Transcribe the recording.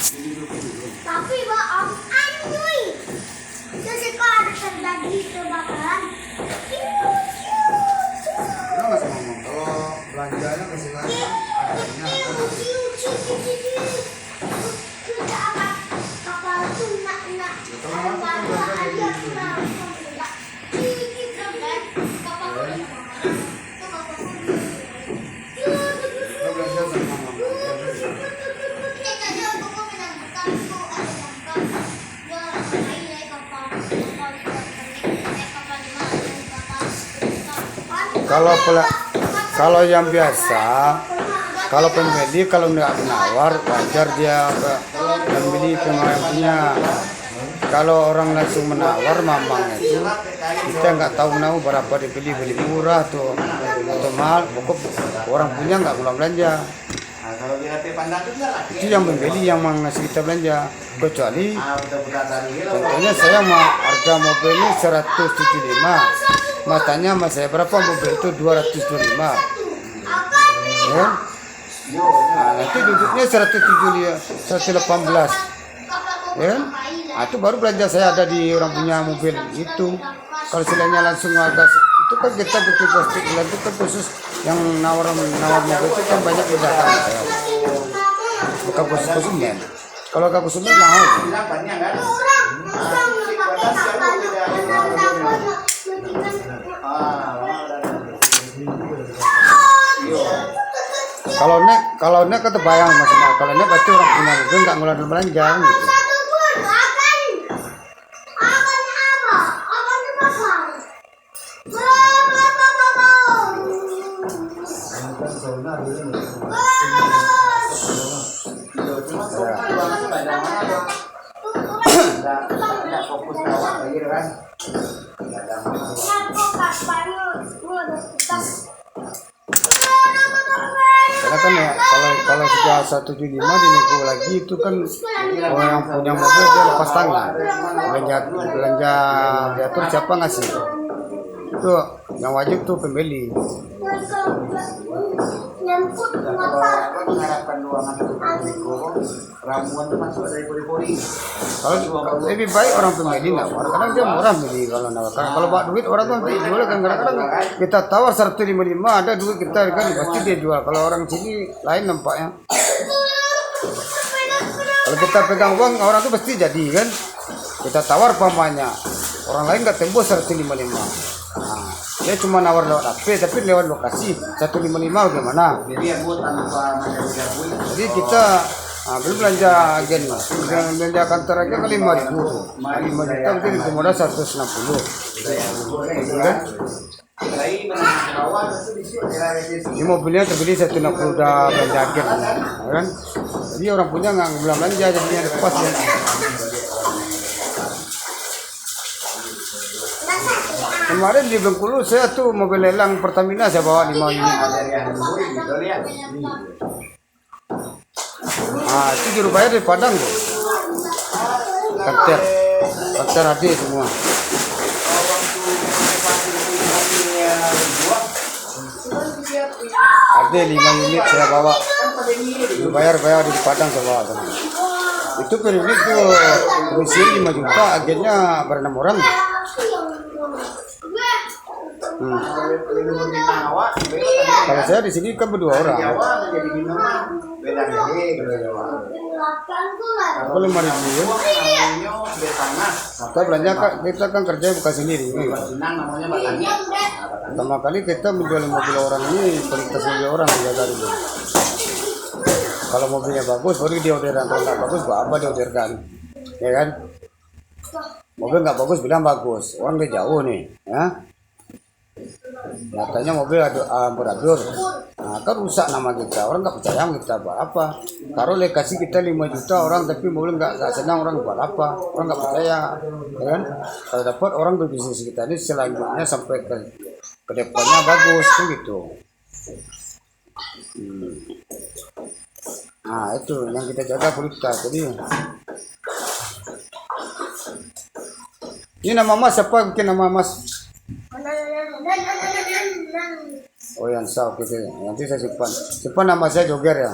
Tapi Om anyuy. Jadi kalau ada terjadi kebakaran, Kenapa masih ngomong? Kalau belanjanya ke sini adanya kita akan kapal tuna nak. kita belanja sama mama. Kalau yang biasa, kalau pembeli kalau nggak menawar wajar dia pembeli punya. Kalau orang langsung menawar mamang itu kita nggak tahu menawar berapa dibeli, beli murah tuh atau mahal, pokok orang punya nggak pulang belanja. Itu yang pembeli yang ngasih kita belanja, kecuali contohnya saya mau harga mobil ini 175, matanya mas saya berapa mobil itu 225 ya. Nah, nanti duduknya 118 ya. Nah, itu baru belanja saya ada di orang punya mobil itu. Kalau selainnya langsung harga itu kan kita butuh plastik itu kan khusus yang nawar mobil itu kan banyak datang saya. Bukan khusus konsumen. Kalau nggak konsumen mahal. Kalau nek ketebayang mas, kalau nek pasti orang punya mobil nggak ngeluarin belanja gitu. Karena kan ya kalau sudah 175 dinego lagi itu kan orang yang punya mobil dia lepas tangan belanja diatur siapa ngasih itu yang wajib tuh pembeli. Kalau lebih baik orang pembeli nawar, kadang dia murah beli kalau nawar. Kalau bawa duit orang tuh jual kan kadang-kadang kita tawar 155 ada duit kita kan pasti dia jual. Kalau orang sini lain nampaknya. Kalau kita pegang uang orang tuh pasti jadi kan. Kita tawar pamannya, orang lain nggak tembus 155. Nah, dia cuma nawar lewat HP tapi lewat lokasi 155 gimana? Jadi kita belum belanja agen mas, belanja kantor aja kan 5.000 tuh, 5 juta mungkin itu modal 160. Kan? Ini mobilnya terbeli 160 udah belanja agen, kan? Jadi orang punya nggak belum belanja jadinya lepas ya. Kemarin di Bengkulu saya tuh mobil lelang Pertamina saya bawa 5 unit. Ah, itu juru bayar dari Padang tuh. Kapten hati semua. Ada 5 unit saya bawa. Juru bayar di Padang saya bawa sama. Itu per unit tuh komisi 5 juta, agennya ber 6 orang. Kalau saya di sini kan berdua orang. Aku 5.000. Kita belanja kita kan kerja bukan sendiri. Pertama kali kita menjual mobil orang ini kualitas mobil orang jaga dulu. Kalau mobilnya bagus baru dia orderan, kalau nggak bagus apa dia orderkan, ya kan? Mobil nggak bagus bilang bagus, orang dia jauh nih, ya. Nyatanya mobil beradur, nah kan rusak nama kita, orang nggak percaya kita buat apa. Taruh kasih kita 5 juta orang tapi mobil nggak senang, orang buat apa, orang nggak percaya, ya kan? Kalau dapat orang berbisnis kita ini selanjutnya sampai ke depannya bagus tuh gitu. Nah itu yang kita jaga kualitas. Jadi ini nama mas siapa, bikin nama mas? Oh yang sah gitu. Nanti saya simpan nama saya Joger ya.